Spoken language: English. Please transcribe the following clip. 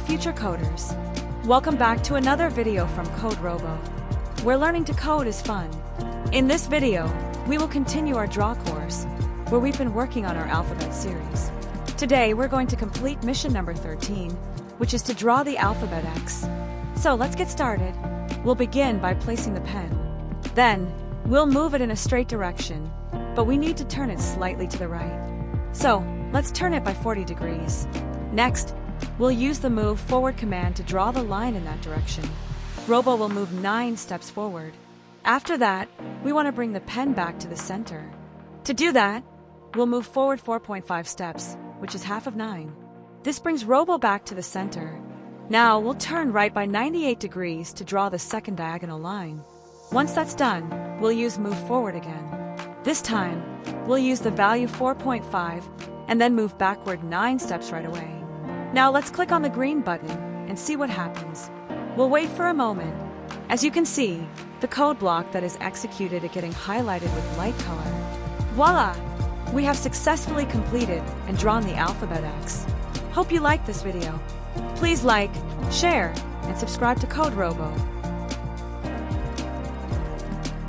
future coders. Welcome back to another video from CodeRobo, where learning to code is fun. In this video, we will continue our draw course, where we've been working on our alphabet series. Today, we're going to complete mission number 13, which is to draw the alphabet X. So let's get started. We'll begin by placing the pen. Then, we'll move it in a straight direction, but we need to turn it slightly to the right. So, let's turn it by 40 degrees. Next, we'll use the move forward command to draw the line in that direction. Robo will move 9 steps forward. After that, we want to bring the pen back to the center. To do that, we'll move forward 4.5 steps, which is half of 9. This brings Robo back to the center. Now, we'll turn right by 98 degrees to draw the second diagonal line. Once that's done, we'll use move forward again. This time, we'll use the value 4.5 and then move backward 9 steps right away. Now let's click on the green button and see what happens. We'll wait for a moment. As you can see, the code block that is executed is getting highlighted with light color. Voila! We have successfully completed and drawn the alphabet X. Hope you liked this video. Please like, share, and subscribe to CodeRobo.